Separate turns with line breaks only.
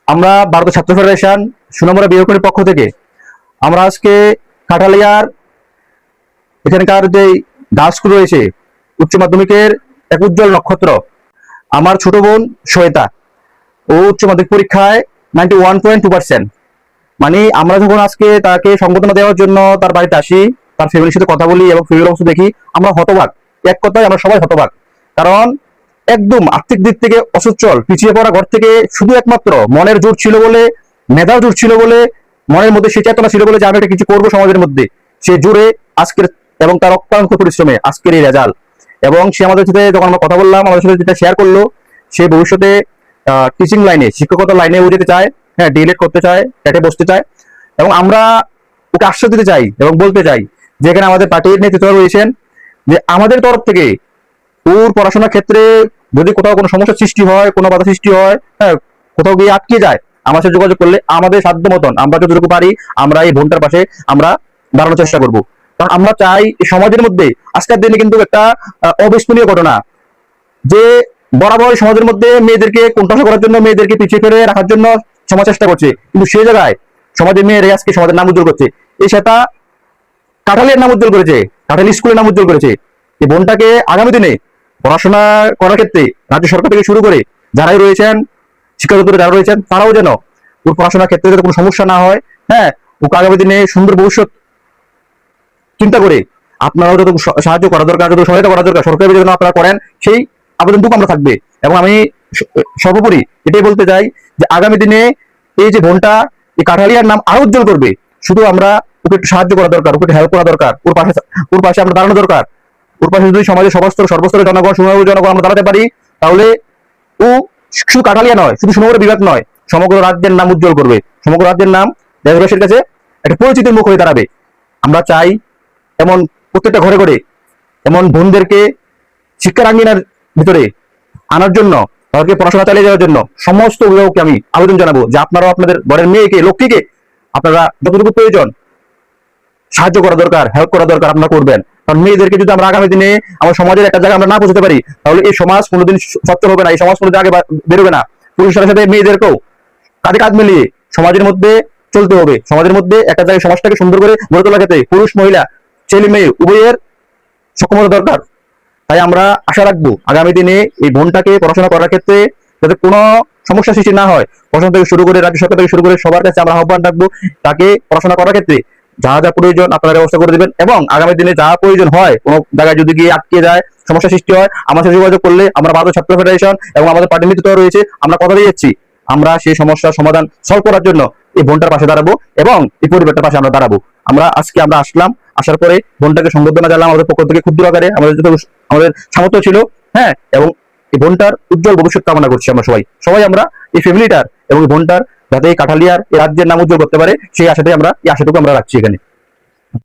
আমরা ভারতের ছাত্র ফেডারেশন সুনামুড়া বিভাগের পক্ষ থেকে আমরা আজকে কাঠালিয়ার এখানকার যে গার্লস স্কুল রয়েছে উচ্চ মাধ্যমিকের এক উজ্জ্বল নক্ষত্র আমার ছোট বোন শ্বেতা, ও উচ্চ মাধ্যমিক পরীক্ষায় 91.2%। মানে আমরা যখন আজকে তাকে সংবর্ধনা দেওয়ার জন্য তার বাড়িতে আসি, তার ফ্যামিলির সাথে কথা বলি এবং ফ্যামিলির অবস্থা দেখি, আমরা হতবাক। এক কথায় আমরা সবাই হতবাক। কারণ একদম আর্থিক দিক থেকে অসচ্ছল পিছিয়ে পড়া ঘর থেকে শুধু একমাত্র মনের জোর ছিল বলে, মেধার জোর ছিল বলে, মনের মধ্যে সে চেতনা ছিল বলে যে আমি একটা কিছু করবো সমাজের মধ্যে, সে জোরে আজকের এবং তার অক্লান্ত পরিশ্রমে আজকের এই রেজাল্ট। এবং সে আমাদের সাথে যখন আমরা কথা বললাম, আমাদের সাথে যেটা শেয়ার করলো, সে ভবিষ্যতে টিচিং লাইনে, শিক্ষকতার লাইনে ও যেতে চায়, হ্যাঁ, ডিএলএড করতে চায়, টেটে বসতে চায়। এবং আমরা ওকে আশ্বাস দিতে চাই এবং বলতে চাই যে এখানে আমাদের পার্টির নেতৃত্ব রয়েছেন, যে আমাদের তরফ থেকে ওর পড়াশোনার ক্ষেত্রে যদি কোথাও কোনো সমস্যার সৃষ্টি হয়, কোনো বাধা সৃষ্টি হয়, হ্যাঁ, কোথাও গিয়ে আটকে যায়, আমার সাথে যোগাযোগ করলে আমাদের সাধ্য মতন আমরা যতটুকু পারি আমরা এই বোনটার পাশে আমরা দাঁড়ানোর চেষ্টা করব। কারণ আমরা চাই এই সমাজের মধ্যে আজকের দিনে কিন্তু একটা অবিস্মরণীয় ঘটনা, যে বরাবর সমাজের মধ্যে মেয়েদেরকে কোণঠাসা করার জন্য, মেয়েদেরকে পিছিয়ে ফেলে রাখার জন্য সমাজ চেষ্টা করছে, কিন্তু সেই জায়গায় সমাজের মেয়েরা আজকে সমাজের নাম উজ্জ্বল করছে। এই সেটা কাঠালিয়ার নাম উজ্জ্বল করেছে, কাঠালি স্কুলের নাম উজ্জ্বল করেছে। এই বোনটাকে আগামী দিনে পড়াশোনা করার ক্ষেত্রে রাজ্য সরকার থেকে শুরু করে যারাই রয়েছেন, শিক্ষা দপ্তরে যারা রয়েছেন, তারাও যেন ওর পড়াশোনার ক্ষেত্রে যাতে কোনো সমস্যা না হয়, হ্যাঁ, ওকে আগামী দিনে সুন্দর ভবিষ্যৎ চিন্তা করে আপনারাও যত সাহায্য করা দরকার, যত সহায়তা করা দরকার সরকারের জন্য আপনারা করেন, সেই আবেদনটুকু আমরা থাকবে। এবং আমি সর্বোপরি এটাই বলতে চাই যে আগামী দিনে এই যে বোনটা এই কাঠালিয়ার নাম আরো উজ্জ্বল করবে, শুধু আমরা ওকে একটু সাহায্য করা দরকার, ওকে একটু হেল্প করা দরকার, ওর পাশে আমরা দাঁড়ানো দরকার। ওর পাশে যদি সমাজের সর্বস্তরের জনগণ, সুনামগঞ্জের জনগণ আমরা দাঁড়াতে পারি, তাহলে ও শুধু কাঠালিয়া নয়, শুধু সুনামগঞ্জ বিভাগ নয়, সমগ্র রাজ্যের নাম উজ্জ্বল করবে। সমগ্র রাজ্যের নাম দেশবাসীর কাছে একটা পরিচিতির মুখ হয়ে দাঁড়াবে। আমরা চাই এমন প্রত্যেকটা ঘরে ঘরে এমন বোনদেরকে শিক্ষার আঙ্গিনার ভিতরে আনার জন্য, তাদেরকে পড়াশোনা চালিয়ে যাওয়ার জন্য সমস্ত অভিভাবককে আমি আবেদন জানাবো যে আপনারাও আপনাদের ঘরের মেয়েকে, লক্ষ্মীকে আপনারা যতটুকু প্রয়োজন সাহায্য করা দরকার, হেল্প করা দরকার আপনারা করবেন। কারণ মেয়েদেরকে যদি আমরা আগামী দিনে আমার সমাজের একটা জায়গায় আমরা না পৌঁছতে পারি, তাহলে এই সমাজ কোনোদিন সচ্ছল হবে না, এই সমাজ কোনোদিন আগে বেরোবে না। পুরুষের সাথে মেয়েদেরকেও কাঁধে কাঁধ মিলিয়ে সমাজের মধ্যে চলতে হবে। সমাজের মধ্যে একটা জায়গায় সমাজটাকে সুন্দর করে গড়ে তোলার ক্ষেত্রে পুরুষ মহিলা, ছেলে মেয়ে উভয়ের সক্ষমতা দরকার। তাই আমরা আশা রাখবো আগামী দিনে এই বোনটাকে পড়াশোনা করার ক্ষেত্রে যাতে কোনো সমস্যা সৃষ্টি না হয়, পড়াশোনা থেকে শুরু করে রাজ্য সরকার থেকে শুরু করে সবার কাছে আমরা আহ্বান রাখবো, তাকে পড়াশোনা করার ক্ষেত্রে যা যা প্রয়োজন আপনারা ব্যবস্থা করে দেবেন। এবং আগামী দিনে যা প্রয়োজন হয়, কোনো জায়গায় যদি গিয়ে আটকে যায়, সমস্যা সৃষ্টি হয়, আমার সাথে যোগাযোগ করলে আমরা ভারত ছাত্র ফেডারেশন এবং আমাদের পার্টির নেতৃত্ব রয়েছে, আমরা কথা দিয়ে যাচ্ছি আমরা সেই সমস্যার সমাধান সলভ করার জন্য এই বোনটার পাশে দাঁড়াবো এবং এই পরিবারটার পাশে আমরা দাঁড়াবো। আমরা আসলাম, আসার পরে বোনটাকে সংবর্ধনা জানালাম আমাদের পক্ষ থেকে ক্ষুদ্র আকারে, আমাদের সামর্থ্য ছিল, হ্যাঁ। এবং এই বোনটার উজ্জ্বল ভবিষ্যৎ কামনা করছি আমরা সবাই আমরা এই ফ্যামিলিটার এবং বোনটার যাতে এই কাঠালিয়ার এই রাজ্যের নাম উজ্জ্বল করতে পারে, সেই আশাতেই আমরা এই আশাটুকু আমরা রাখছি এখানে।